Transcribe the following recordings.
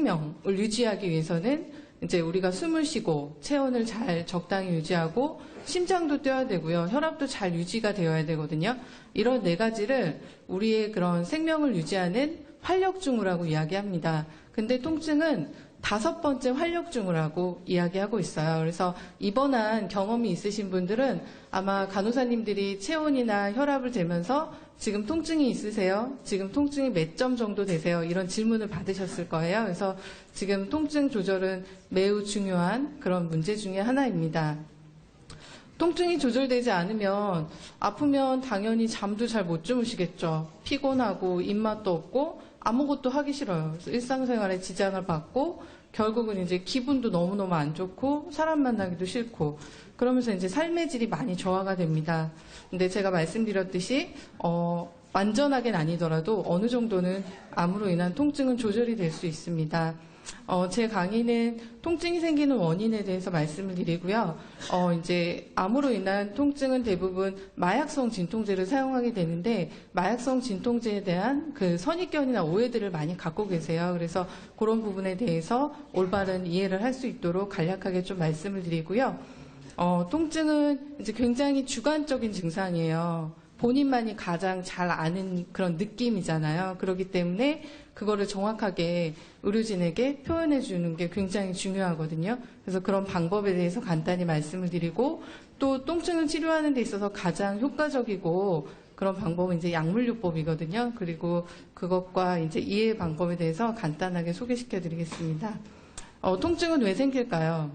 생명을 유지하기 위해서는 이제 우리가 숨을 쉬고 체온을 잘 적당히 유지하고 심장도 뛰어야 되고요. 혈압도 잘 유지가 되어야 되거든요. 이런 네 가지를 우리의 그런 생명을 유지하는 활력증후라고 이야기합니다. 근데 통증은 5번째 활력증후라고 이야기하고 있어요. 그래서 입원한 경험이 있으신 분들은 아마 간호사님들이 체온이나 혈압을 재면서 지금 통증이 있으세요? 지금 통증이 몇 점 정도 되세요? 이런 질문을 받으셨을 거예요. 그래서 지금 통증 조절은 매우 중요한 그런 문제 중에 하나입니다. 통증이 조절되지 않으면 아프면 당연히 잠도 잘 못 주무시겠죠. 피곤하고 입맛도 없고 아무것도 하기 싫어요. 그래서 일상생활에 지장을 받고 결국은 이제 기분도 너무너무 안 좋고 사람 만나기도 싫고 그러면서 이제 삶의 질이 많이 저하가 됩니다. 근데 제가 말씀드렸듯이 완전하게는 아니더라도 어느 정도는 암으로 인한 통증은 조절이 될 수 있습니다. 제 강의는 통증이 생기는 원인에 대해서 말씀을 드리고요. 이제 암으로 인한 통증은 대부분 마약성 진통제를 사용하게 되는데 마약성 진통제에 대한 그 선입견이나 오해들을 많이 갖고 계세요. 그래서 그런 부분에 대해서 올바른 이해를 할 수 있도록 간략하게 좀 말씀을 드리고요. 통증은 이제 굉장히 주관적인 증상이에요. 본인만이 가장 잘 아는 그런 느낌이잖아요. 그렇기 때문에 그거를 정확하게 의료진에게 표현해 주는 게 굉장히 중요하거든요. 그래서 그런 방법에 대해서 간단히 말씀을 드리고 또 통증을 치료하는 데 있어서 가장 효과적이고 그런 방법은 이제 약물요법이거든요. 그리고 그것과 이제 이해 방법에 대해서 간단하게 소개시켜 드리겠습니다. 통증은 왜 생길까요?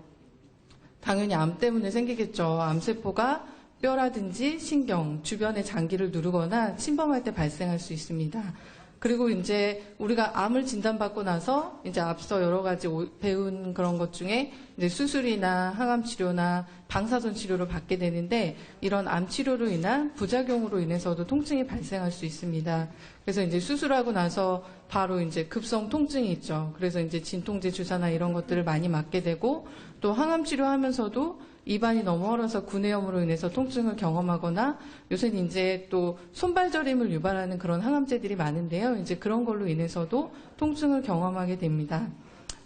당연히 암 때문에 생기겠죠. 암세포가 뼈라든지 신경, 주변의 장기를 누르거나 침범할 때 발생할 수 있습니다. 그리고 이제 우리가 암을 진단받고 나서 이제 앞서 여러 가지 배운 그런 것 중에 이제 수술이나 항암 치료나 방사선 치료를 받게 되는데 이런 암 치료로 인한 부작용으로 인해서도 통증이 발생할 수 있습니다. 그래서 이제 수술하고 나서 바로 이제 급성 통증이 있죠. 그래서 이제 진통제 주사나 이런 것들을 많이 맞게 되고 또 항암 치료하면서도 입안이 너무 얼어서 구내염으로 인해서 통증을 경험하거나 요새는 이제 또 손발저림을 유발하는 그런 항암제들이 많은데요. 이제 그런 걸로 인해서도 통증을 경험하게 됩니다.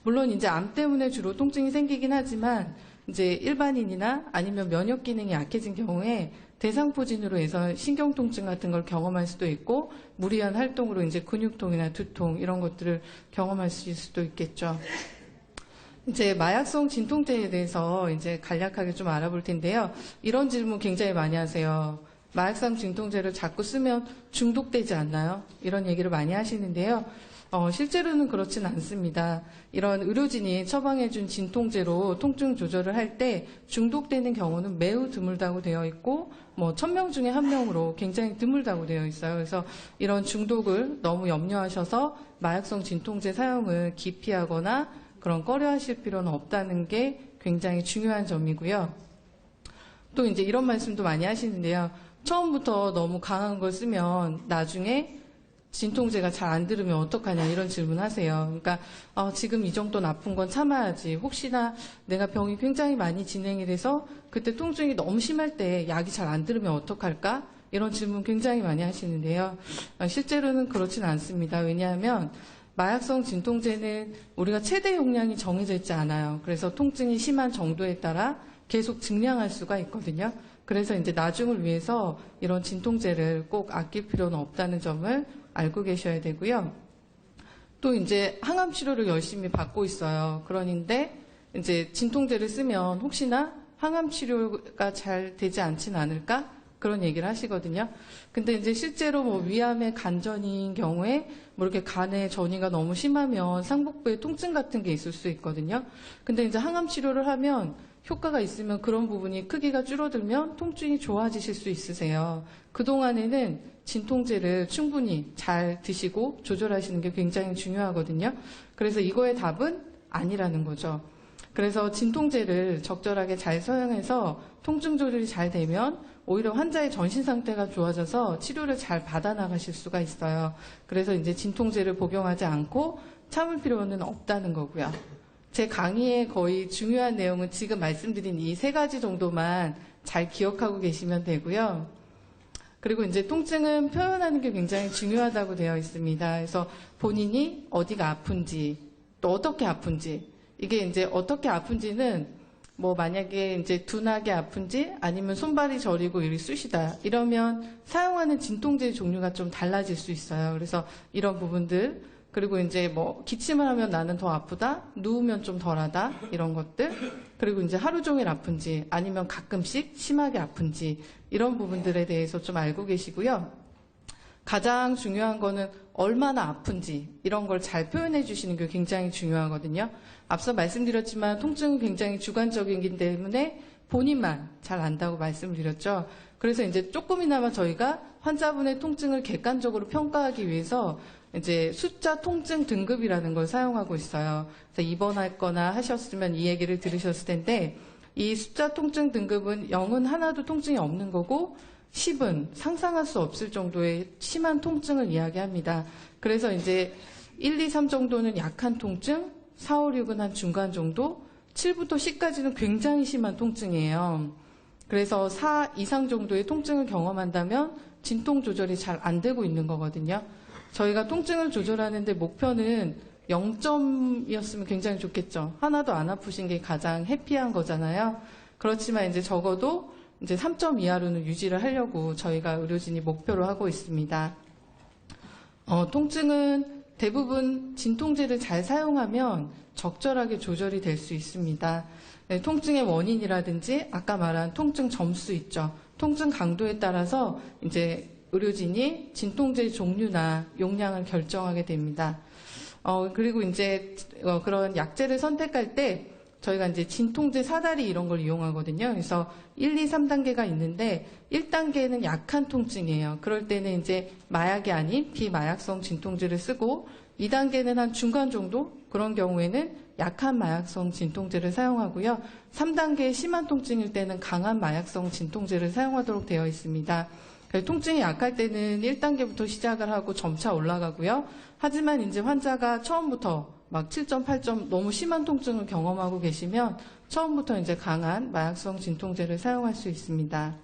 물론 이제 암 때문에 주로 통증이 생기긴 하지만 이제 일반인이나 아니면 면역 기능이 약해진 경우에 대상포진으로 해서 신경통증 같은 걸 경험할 수도 있고 무리한 활동으로 이제 근육통이나 두통 이런 것들을 경험할 수도 있겠죠. 이제 마약성 진통제에 대해서 이제 간략하게 좀 알아볼 텐데요. 이런 질문 굉장히 많이 하세요. 마약성 진통제를 자꾸 쓰면 중독되지 않나요? 이런 얘기를 많이 하시는데요. 실제로는 그렇진 않습니다. 이런 의료진이 처방해준 진통제로 통증 조절을 할 때 중독되는 경우는 매우 드물다고 되어 있고 1000명 중에 1명으로 굉장히 드물다고 되어 있어요. 그래서 이런 중독을 너무 염려하셔서 마약성 진통제 사용을 기피하거나 그런 꺼려하실 필요는 없다는 게 굉장히 중요한 점이고요. 또 이제 이런 말씀도 많이 하시는데요. 처음부터 너무 강한 걸 쓰면 나중에 진통제가 잘 안 들으면 어떡하냐 이런 질문 하세요. 그러니까 지금 이 정도 나쁜 건 참아야지. 혹시나 내가 병이 굉장히 많이 진행이 돼서 그때 통증이 너무 심할 때 약이 잘 안 들으면 어떡할까? 이런 질문 굉장히 많이 하시는데요. 실제로는 그렇진 않습니다. 왜냐하면 마약성 진통제는 우리가 최대 용량이 정해져 있지 않아요. 그래서 통증이 심한 정도에 따라 계속 증량할 수가 있거든요. 그래서 이제 나중을 위해서 이런 진통제를 꼭 아낄 필요는 없다는 점을 알고 계셔야 되고요. 또 이제 항암 치료를 열심히 받고 있어요. 그런데 이제 진통제를 쓰면 혹시나 항암 치료가 잘 되지 않진 않을까? 그런 얘기를 하시거든요. 근데 이제 실제로 위암의 간전인 경우에 이렇게 간에 전이가 너무 심하면 상복부에 통증 같은 게 있을 수 있거든요. 근데 이제 항암 치료를 하면 효과가 있으면 그런 부분이 크기가 줄어들면 통증이 좋아지실 수 있으세요. 그동안에는 진통제를 충분히 잘 드시고 조절하시는 게 굉장히 중요하거든요. 그래서 이거의 답은 아니라는 거죠. 그래서 진통제를 적절하게 잘 사용해서 통증 조절이 잘 되면 오히려 환자의 전신 상태가 좋아져서 치료를 잘 받아나가실 수가 있어요. 그래서 이제 진통제를 복용하지 않고 참을 필요는 없다는 거고요. 제 강의의 거의 중요한 내용은 지금 말씀드린 이 3가지 정도만 잘 기억하고 계시면 되고요. 그리고 이제 통증은 표현하는 게 굉장히 중요하다고 되어 있습니다. 그래서 본인이 어디가 아픈지, 또 어떻게 아픈지, 이게 이제 어떻게 아픈지는 뭐 만약에 이제 둔하게 아픈지 아니면 손발이 저리고 이리 쑤시다 이러면 사용하는 진통제 종류가 좀 달라질 수 있어요. 그래서 이런 부분들, 그리고 이제 뭐 기침을 하면 나는 더 아프다, 누우면 좀 덜하다 이런 것들, 그리고 이제 하루 종일 아픈지 아니면 가끔씩 심하게 아픈지 이런 부분들에 대해서 좀 알고 계시고요. 가장 중요한 거는 얼마나 아픈지 이런 걸 잘 표현해 주시는 게 굉장히 중요하거든요. 앞서 말씀드렸지만 통증은 굉장히 주관적이기 때문에 본인만 잘 안다고 말씀을 드렸죠. 그래서 이제 조금이나마 저희가 환자분의 통증을 객관적으로 평가하기 위해서 이제 숫자 통증 등급이라는 걸 사용하고 있어요. 그래서 입원할 거나 하셨으면 이 얘기를 들으셨을 텐데, 이 숫자 통증 등급은 0은 하나도 통증이 없는 거고 10은 상상할 수 없을 정도의 심한 통증을 이야기합니다. 그래서 이제 1, 2, 3 정도는 약한 통증, 4, 5, 6은 한 중간 정도, 7부터 10까지는 굉장히 심한 통증이에요. 그래서 4 이상 정도의 통증을 경험한다면 진통 조절이 잘 안 되고 있는 거거든요. 저희가 통증을 조절하는데 목표는 0점이었으면 굉장히 좋겠죠. 하나도 안 아프신 게 가장 해피한 거잖아요. 그렇지만 이제 적어도 이제 3점 이하로는 유지를 하려고 저희가 의료진이 목표로 하고 있습니다. 통증은 대부분 진통제를 잘 사용하면 적절하게 조절이 될 수 있습니다. 네, 통증의 원인이라든지 아까 말한 통증 점수 있죠. 통증 강도에 따라서 이제 의료진이 진통제 종류나 용량을 결정하게 됩니다. 그리고 이제 그런 약제를 선택할 때 저희가 이제 진통제 사다리 이런 걸 이용하거든요. 그래서 1, 2, 3단계가 있는데 1단계는 약한 통증이에요. 그럴 때는 이제 마약이 아닌 비마약성 진통제를 쓰고 2단계는 한 중간 정도 그런 경우에는 약한 마약성 진통제를 사용하고요. 3단계 심한 통증일 때는 강한 마약성 진통제를 사용하도록 되어 있습니다. 통증이 약할 때는 1단계부터 시작을 하고 점차 올라가고요. 하지만 이제 환자가 처음부터 막 7점, 8점 너무 심한 통증을 경험하고 계시면 처음부터 이제 강한 마약성 진통제를 사용할 수 있습니다.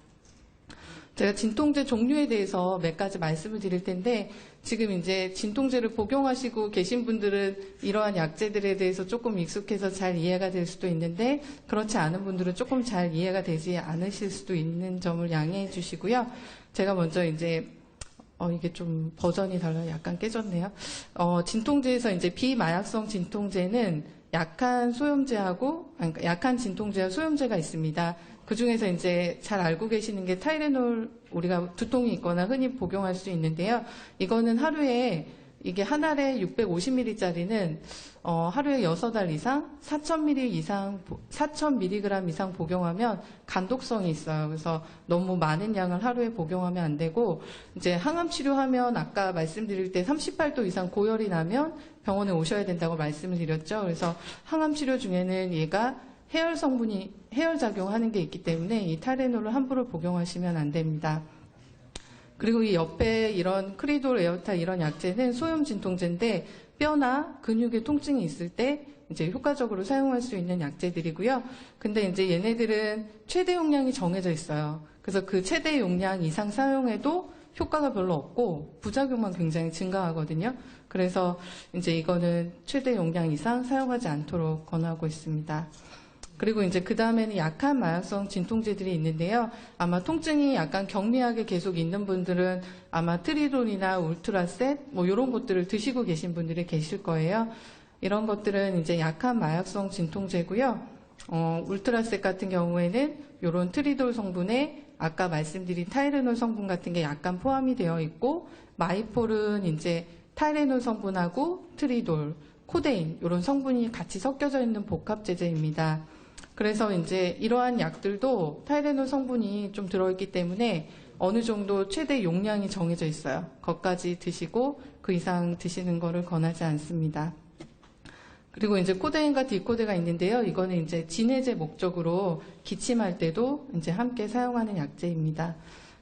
제가 진통제 종류에 대해서 몇 가지 말씀을 드릴 텐데, 지금 이제 진통제를 복용하시고 계신 분들은 이러한 약제들에 대해서 조금 익숙해서 잘 이해가 될 수도 있는데, 그렇지 않은 분들은 조금 잘 이해가 되지 않으실 수도 있는 점을 양해해 주시고요. 제가 먼저 이제 이게 좀 버전이 달라요. 약간 깨졌네요. 진통제에서 이제 비마약성 진통제는 약한 소염제하고, 그러니까 약한 진통제와 소염제가 있습니다. 그 중에서 이제 잘 알고 계시는 게 타이레놀, 우리가 두통이 있거나 흔히 복용할 수 있는데요. 이거는 하루에, 이게 한 알에 650ml짜리는 하루에 6알 이상 4,000mg 이상 복용하면 간독성이 있어요. 그래서 너무 많은 양을 하루에 복용하면 안 되고, 이제 항암 치료하면 아까 말씀드릴 때 38도 이상 고열이 나면 병원에 오셔야 된다고 말씀을 드렸죠. 그래서 항암 치료 중에는 얘가 해열 작용하는 게 있기 때문에 이 타이레놀을 함부로 복용하시면 안 됩니다. 그리고 이 옆에 이런 크리돌, 에어타 이런 약제는 소염 진통제인데 뼈나 근육에 통증이 있을 때 이제 효과적으로 사용할 수 있는 약제들이고요. 근데 이제 얘네들은 최대 용량이 정해져 있어요. 그래서 그 최대 용량 이상 사용해도 효과가 별로 없고 부작용만 굉장히 증가하거든요. 그래서 이제 이거는 최대 용량 이상 사용하지 않도록 권하고 있습니다. 그리고 이제 그 다음에는 약한 마약성 진통제들이 있는데요. 아마 통증이 약간 경미하게 계속 있는 분들은 아마 트리돈이나 울트라셋 뭐 이런 것들을 드시고 계신 분들이 계실 거예요. 이런 것들은 이제 약한 마약성 진통제고요. 울트라셋 같은 경우에는 이런 트리돌 성분에 아까 말씀드린 타이레놀 성분 같은 게 약간 포함이 되어 있고, 마이폴은 이제 타이레놀 성분하고 트리돌, 코데인 이런 성분이 같이 섞여져 있는 복합제제입니다. 그래서 이제 이러한 약들도 타이레놀 성분이 좀 들어있기 때문에 어느 정도 최대 용량이 정해져 있어요. 거기까지 드시고 그 이상 드시는 거를 권하지 않습니다. 그리고 이제 코데인과 디코데가 있는데요. 이거는 이제 진해제 목적으로 기침할 때도 이제 함께 사용하는 약제입니다.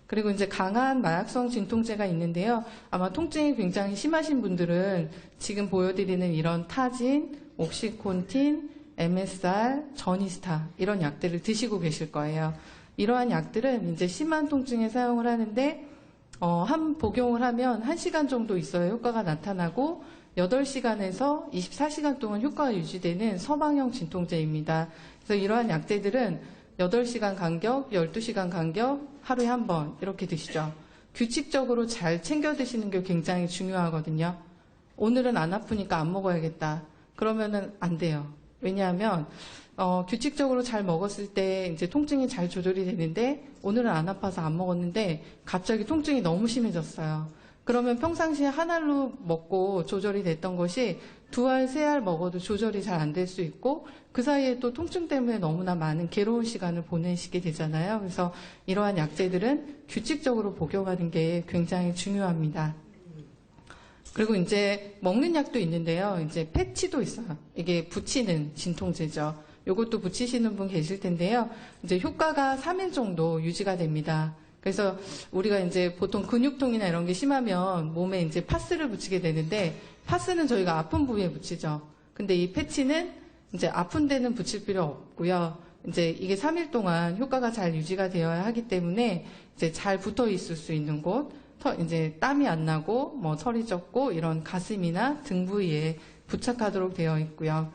그리고 이제 강한 마약성 진통제가 있는데요. 아마 통증이 굉장히 심하신 분들은 지금 보여드리는 이런 타진, 옥시콘틴, MSR, 저니스타 이런 약들을 드시고 계실 거예요. 이러한 약들은 이제 심한 통증에 사용을 하는데 한 복용을 하면 1시간 정도 있어야 효과가 나타나고 8시간에서 24시간 동안 효과가 유지되는 서방형 진통제입니다. 그래서 이러한 약제들은 8시간 간격, 12시간 간격, 하루에 한 번 이렇게 드시죠. 규칙적으로 잘 챙겨 드시는 게 굉장히 중요하거든요. 오늘은 안 아프니까 안 먹어야겠다. 그러면은 안 돼요. 왜냐하면 규칙적으로 잘 먹었을 때 이제 통증이 잘 조절이 되는데 오늘은 안 아파서 안 먹었는데 갑자기 통증이 너무 심해졌어요. 그러면 평상시에 한 알로 먹고 조절이 됐던 것이 2알, 3알 먹어도 조절이 잘 안 될 수 있고 그 사이에 또 통증 때문에 너무나 많은 괴로운 시간을 보내시게 되잖아요. 그래서 이러한 약제들은 규칙적으로 복용하는 게 굉장히 중요합니다. 그리고 이제 먹는 약도 있는데요. 이제 패치도 있어요. 이게 붙이는 진통제죠. 이것도 붙이시는 분 계실 텐데요. 이제 효과가 3일 정도 유지가 됩니다. 그래서 우리가 이제 보통 근육통이나 이런 게 심하면 몸에 이제 파스를 붙이게 되는데 파스는 저희가 아픈 부위에 붙이죠. 근데 이 패치는 이제 아픈 데는 붙일 필요 없고요. 이제 이게 3일 동안 효과가 잘 유지가 되어야 하기 때문에 이제 잘 붙어 있을 수 있는 곳, 이제 땀이 안 나고 뭐 털이 적고 이런 가슴이나 등 부위에 부착하도록 되어 있고요.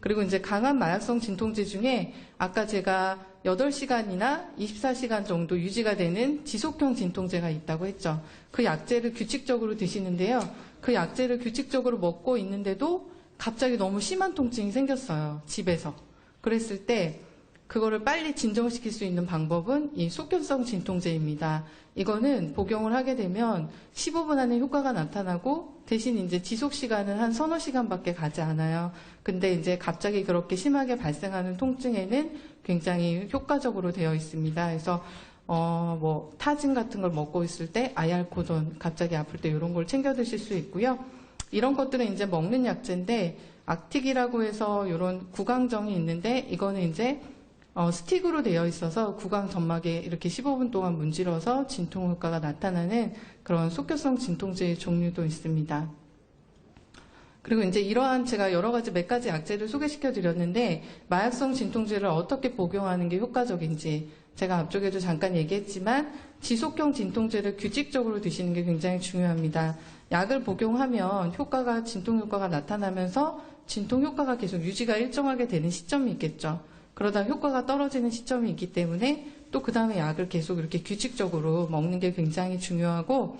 그리고 이제 강한 마약성 진통제 중에 아까 제가 8시간이나 24시간 정도 유지가 되는 지속형 진통제가 있다고 했죠. 그 약제를 규칙적으로 드시는데요. 그 약제를 규칙적으로 먹고 있는데도 갑자기 너무 심한 통증이 생겼어요. 집에서. 그랬을 때 그거를 빨리 진정시킬 수 있는 방법은 이 속균성 진통제입니다. 이거는 복용을 하게 되면 15분 안에 효과가 나타나고 대신 이제 지속 시간은 한 서너 시간밖에 가지 않아요. 근데 이제 갑자기 그렇게 심하게 발생하는 통증에는 굉장히 효과적으로 되어 있습니다. 그래서 뭐 타진 같은 걸 먹고 있을 때 아얄코돈 갑자기 아플 때 이런 걸 챙겨 드실 수 있고요. 이런 것들은 이제 먹는 약제인데 악틱이라고 해서 이런 구강정이 있는데 이거는 이제 스틱으로 되어 있어서 구강 점막에 이렇게 15분 동안 문질러서 진통 효과가 나타나는 그런 속효성 진통제의 종류도 있습니다. 그리고 이제 이러한 제가 여러 가지 몇 가지 약제를 소개시켜 드렸는데 마약성 진통제를 어떻게 복용하는 게 효과적인지 제가 앞쪽에도 잠깐 얘기했지만 지속형 진통제를 규칙적으로 드시는 게 굉장히 중요합니다. 약을 복용하면 진통 효과가 나타나면서 진통 효과가 계속 유지가 일정하게 되는 시점이 있겠죠. 그러다 효과가 떨어지는 시점이 있기 때문에 또 그 다음에 약을 계속 이렇게 규칙적으로 먹는 게 굉장히 중요하고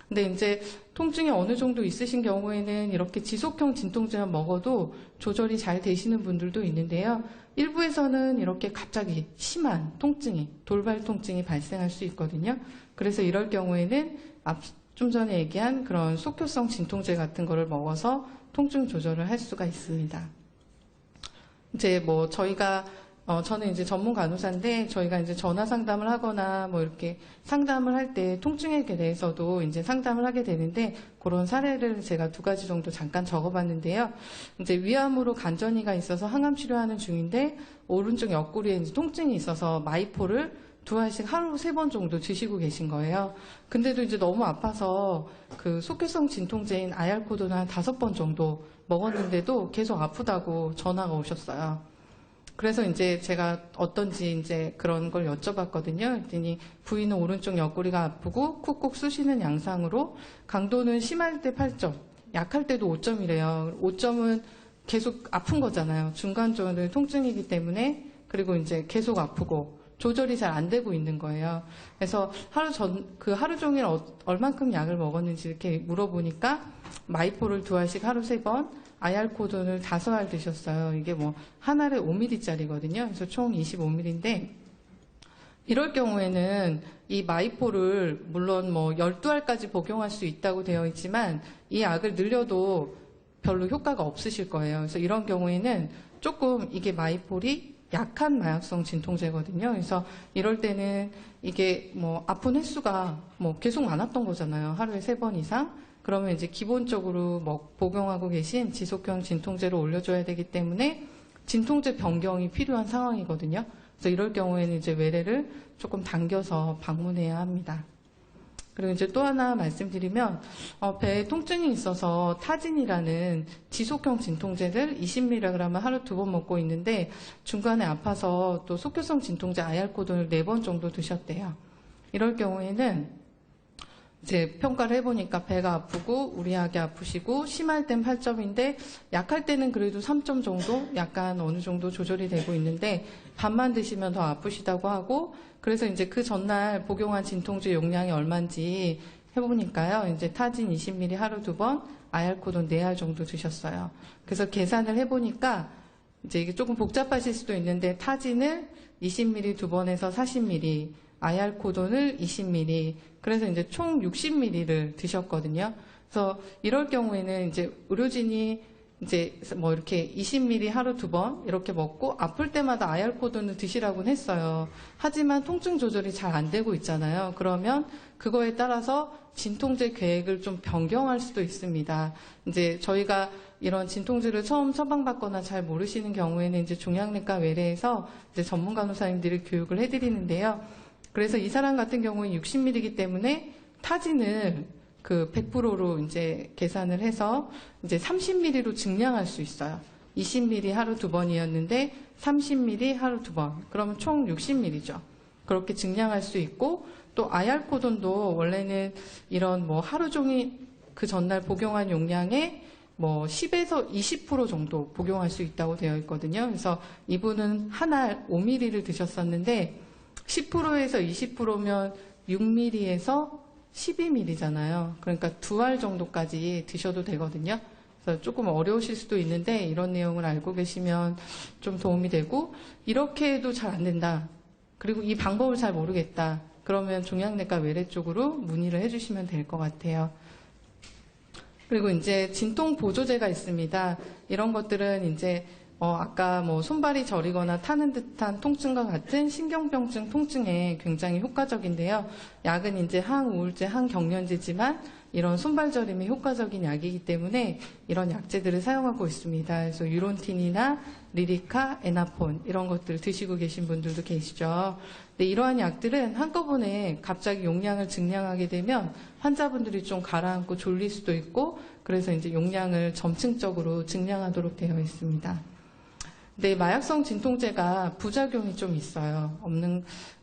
근데 이제 통증이 어느 정도 있으신 경우에는 이렇게 지속형 진통제만 먹어도 조절이 잘 되시는 분들도 있는데요. 일부에서는 이렇게 갑자기 심한 통증이, 돌발 통증이 발생할 수 있거든요. 그래서 이럴 경우에는 좀 전에 얘기한 그런 속효성 진통제 같은 거를 먹어서 통증 조절을 할 수가 있습니다. 이제 뭐 저는 이제 전문 간호사인데 저희가 이제 전화 상담을 하거나 뭐 이렇게 상담을 할 때 통증에 대해서도 이제 상담을 하게 되는데 그런 사례를 제가 2가지 정도 잠깐 적어봤는데요. 이제 위암으로 간전이가 있어서 항암 치료하는 중인데 오른쪽 옆구리에 이제 통증이 있어서 마이포를 2알씩 하루 3번 정도 드시고 계신 거예요. 근데도 이제 너무 아파서 그 속효성 진통제인 아얄코돈을 한 5번 정도 먹었는데도 계속 아프다고 전화가 오셨어요. 그래서 이제 제가 어떤지 이제 그런 걸 여쭤봤거든요. 그랬더니 부위는 오른쪽 옆구리가 아프고 쿡쿡 쑤시는 양상으로 강도는 심할 때 8점, 약할 때도 5점이래요. 5점은 계속 아픈 거잖아요. 중간적으로 통증이기 때문에 그리고 이제 계속 아프고 조절이 잘 안 되고 있는 거예요. 그래서 하루 종일 얼만큼 약을 먹었는지 이렇게 물어보니까 마이포를 2알씩 하루 3번, 아얄코돈을 5알 드셨어요. 이게 뭐 한 알에 5ml짜리거든요. 그래서 총 25ml인데 이럴 경우에는 이 마이포를 물론 뭐 12알까지 복용할 수 있다고 되어 있지만 이 약을 늘려도 별로 효과가 없으실 거예요. 그래서 이런 경우에는 조금 이게 마이폴이 약한 마약성 진통제거든요. 그래서 이럴 때는 이게 뭐 아픈 횟수가 뭐 계속 많았던 거잖아요. 하루에 3번 이상. 그러면 이제 기본적으로 뭐 복용하고 계신 지속형 진통제를 올려줘야 되기 때문에 진통제 변경이 필요한 상황이거든요. 그래서 이럴 경우에는 이제 외래를 조금 당겨서 방문해야 합니다. 그리고 이제 또 하나 말씀드리면 배에 통증이 있어서 타진이라는 지속형 진통제를 20mg을 하루 2번 먹고 있는데 중간에 아파서 또 속효성 진통제 아얄코돈을 4번 정도 드셨대요. 이럴 경우에는 이제 평가를 해보니까 배가 아프고 우리하게 아프시고 심할 땐 8점인데 약할 때는 그래도 3점 정도 약간 어느 정도 조절이 되고 있는데 밥만 드시면 더 아프시다고 하고 그래서 이제 그 전날 복용한 진통제 용량이 얼마인지 해보니까요. 이제 타진 20ml 하루 2번, 아얄코돈 4알 정도 드셨어요. 그래서 계산을 해보니까 이제 이게 조금 복잡하실 수도 있는데 타진을 20ml 2번에서 40ml, 아얄코돈을 20ml, 그래서 이제 총 60ml를 드셨거든요. 그래서 이럴 경우에는 이제 의료진이 이제 뭐 이렇게 20ml 하루 2번 이렇게 먹고 아플 때마다 아얄코돈을 드시라고는 했어요. 하지만 통증 조절이 잘 안 되고 있잖아요. 그러면 그거에 따라서 진통제 계획을 좀 변경할 수도 있습니다. 이제 저희가 이런 진통제를 처음 처방받거나 잘 모르시는 경우에는 이제 종양내과 외래에서 이제 전문 간호사님들이 교육을 해드리는데요. 그래서 이 사람 같은 경우는 60ml이기 때문에 타진을 그 100%로 이제 계산을 해서 이제 30ml로 증량할 수 있어요. 20ml 하루 2번이었는데 30ml 하루 2번. 그러면 총 60ml죠. 그렇게 증량할 수 있고 또 아얄코돈도 원래는 이런 뭐 하루 종일 그 전날 복용한 용량의 뭐 10에서 20% 정도 복용할 수 있다고 되어 있거든요. 그래서 이분은 한 알 5ml를 드셨었는데 10%에서 20%면 6ml에서 12ml잖아요. 그러니까 2알 정도까지 드셔도 되거든요. 그래서 조금 어려우실 수도 있는데 이런 내용을 알고 계시면 좀 도움이 되고 이렇게 해도 잘 안 된다. 그리고 이 방법을 잘 모르겠다. 그러면 종양내과 외래 쪽으로 문의를 해주시면 될 것 같아요. 그리고 이제 진통 보조제가 있습니다. 이런 것들은 이제 아까 뭐 손발이 저리거나 타는 듯한 통증과 같은 신경병증 통증에 굉장히 효과적인데요. 약은 이제 항우울제, 항경련제지만 이런 손발 저림에 효과적인 약이기 때문에 이런 약제들을 사용하고 있습니다. 그래서 유론틴이나 리리카, 에나폰 이런 것들 드시고 계신 분들도 계시죠. 근데 이러한 약들은 한꺼번에 갑자기 용량을 증량하게 되면 환자분들이 좀 가라앉고 졸릴 수도 있고 그래서 이제 용량을 점층적으로 증량하도록 되어 있습니다. 네, 마약성 진통제가 부작용이 좀 있어요.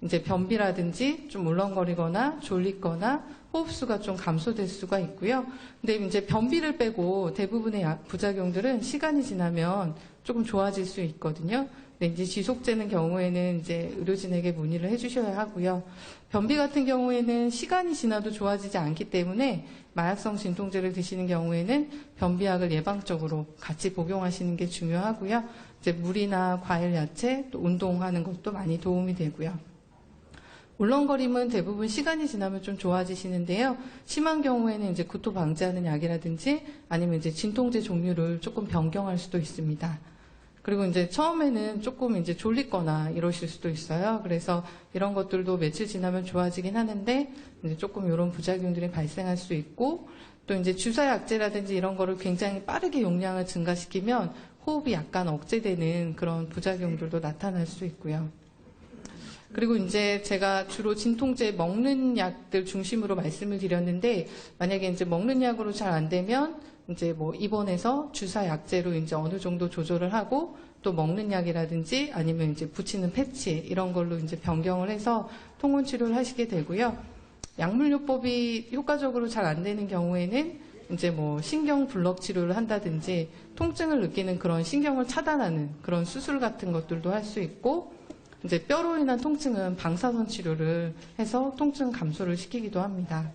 이제 변비라든지 좀 울렁거리거나 졸리거나 호흡수가 좀 감소될 수가 있고요. 근데 이제 변비를 빼고 대부분의 약 부작용들은 시간이 지나면 조금 좋아질 수 있거든요. 근데 이제 지속되는 경우에는 이제 의료진에게 문의를 해주셔야 하고요. 변비 같은 경우에는 시간이 지나도 좋아지지 않기 때문에 마약성 진통제를 드시는 경우에는 변비약을 예방적으로 같이 복용하시는 게 중요하고요. 이제 물이나 과일, 야채, 또 운동하는 것도 많이 도움이 되고요. 울렁거림은 대부분 시간이 지나면 좀 좋아지시는데요. 심한 경우에는 이제 구토 방지하는 약이라든지 아니면 이제 진통제 종류를 조금 변경할 수도 있습니다. 그리고 이제 처음에는 조금 이제 졸리거나 이러실 수도 있어요. 그래서 이런 것들도 며칠 지나면 좋아지긴 하는데 이제 조금 이런 부작용들이 발생할 수 있고 또 이제 주사 약제라든지 이런 거를 굉장히 빠르게 용량을 증가시키면 호흡이 약간 억제되는 그런 부작용들도 나타날 수 있고요. 그리고 이제 제가 주로 진통제 먹는 약들 중심으로 말씀을 드렸는데 만약에 이제 먹는 약으로 잘 안 되면 이제 뭐 입원해서 주사 약제로 이제 어느 정도 조절을 하고 또 먹는 약이라든지 아니면 이제 붙이는 패치 이런 걸로 이제 변경을 해서 통원 치료를 하시게 되고요. 약물요법이 효과적으로 잘 안 되는 경우에는 이제 뭐 신경 블럭 치료를 한다든지 통증을 느끼는 그런 신경을 차단하는 그런 수술 같은 것들도 할 수 있고 이제 뼈로 인한 통증은 방사선 치료를 해서 통증 감소를 시키기도 합니다.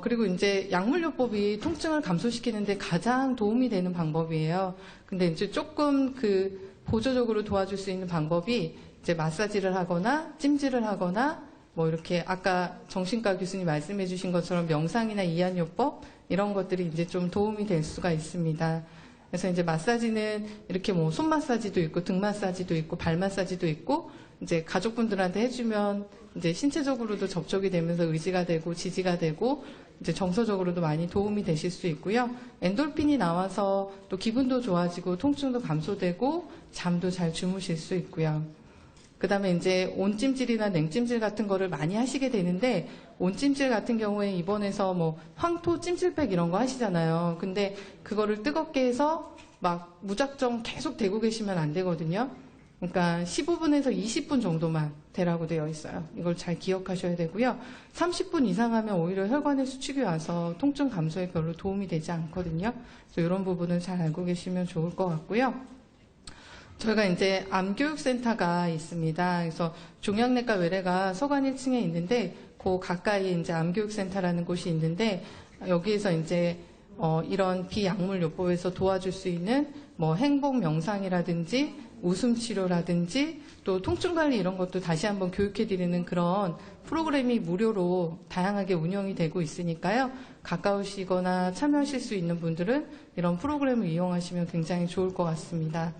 그리고 이제 약물요법이 통증을 감소시키는데 가장 도움이 되는 방법이에요. 근데 이제 조금 그 보조적으로 도와줄 수 있는 방법이 이제 마사지를 하거나 찜질을 하거나 뭐 이렇게 아까 정신과 교수님 말씀해 주신 것처럼 명상이나 이완요법 이런 것들이 이제 좀 도움이 될 수가 있습니다. 그래서 이제 마사지는 이렇게 뭐 손 마사지도 있고 등 마사지도 있고 발 마사지도 있고 이제 가족분들한테 해주면 이제 신체적으로도 접촉이 되면서 의지가 되고 지지가 되고 이제 정서적으로도 많이 도움이 되실 수 있고요. 엔돌핀이 나와서 또 기분도 좋아지고 통증도 감소되고 잠도 잘 주무실 수 있고요. 그 다음에 이제 온찜질이나 냉찜질 같은 거를 많이 하시게 되는데 온찜질 같은 경우에 입원해서 뭐 황토 찜질팩 이런 거 하시잖아요. 근데 그거를 뜨겁게 해서 막 무작정 계속 대고 계시면 안 되거든요. 그러니까 15분에서 20분 정도만 되라고 되어 있어요. 이걸 잘 기억하셔야 되고요. 30분 이상 하면 오히려 혈관에 수축이 와서 통증 감소에 별로 도움이 되지 않거든요. 그래서 이런 부분을 잘 알고 계시면 좋을 것 같고요. 저희가 이제 암교육센터가 있습니다. 그래서 종양내과 외래가 서관 1층에 있는데 그 가까이 이제 암교육센터라는 곳이 있는데 여기에서 이제 이런 비약물요법에서 도와줄 수 있는 뭐 행복 명상이라든지 웃음 치료라든지 또 통증 관리 이런 것도 다시 한번 교육해 드리는 그런 프로그램이 무료로 다양하게 운영이 되고 있으니까요. 가까우시거나 참여하실 수 있는 분들은 이런 프로그램을 이용하시면 굉장히 좋을 것 같습니다.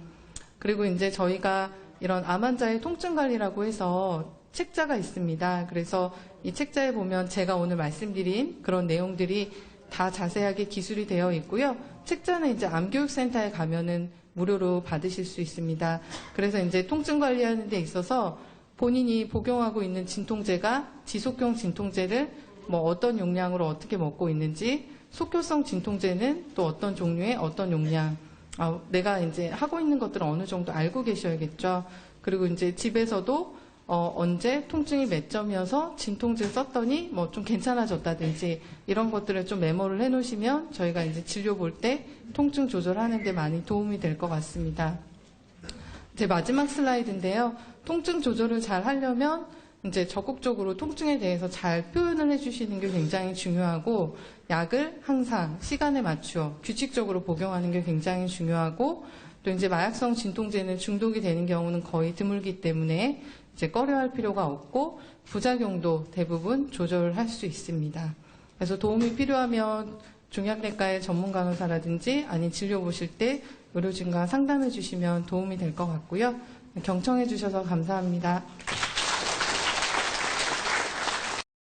그리고 이제 저희가 이런 암 환자의 통증 관리라고 해서 책자가 있습니다. 그래서 이 책자에 보면 제가 오늘 말씀드린 그런 내용들이 다 자세하게 기술이 되어 있고요. 책자는 이제 암교육센터에 가면은 무료로 받으실 수 있습니다. 그래서 이제 통증 관리하는 데 있어서 본인이 복용하고 있는 진통제가 지속형 진통제를 뭐 어떤 용량으로 어떻게 먹고 있는지, 속효성 진통제는 또 어떤 종류의 어떤 용량, 내가 이제 하고 있는 것들을 어느 정도 알고 계셔야겠죠. 그리고 이제 집에서도 언제 통증이 몇 점이어서 진통제 썼더니 뭐 좀 괜찮아졌다든지 이런 것들을 좀 메모를 해 놓으시면 저희가 이제 진료 볼 때 통증 조절하는 데 많이 도움이 될 것 같습니다. 이제 마지막 슬라이드인데요. 통증 조절을 잘 하려면 이제 적극적으로 통증에 대해서 잘 표현을 해주시는 게 굉장히 중요하고, 약을 항상 시간에 맞추어 규칙적으로 복용하는 게 굉장히 중요하고, 또 이제 마약성 진통제는 중독이 되는 경우는 거의 드물기 때문에 이제 꺼려할 필요가 없고 부작용도 대부분 조절할 수 있습니다. 그래서 도움이 필요하면 종양내과의 전문 간호사라든지 아니 진료 보실 때 의료진과 상담해 주시면 도움이 될 것 같고요. 경청해 주셔서 감사합니다.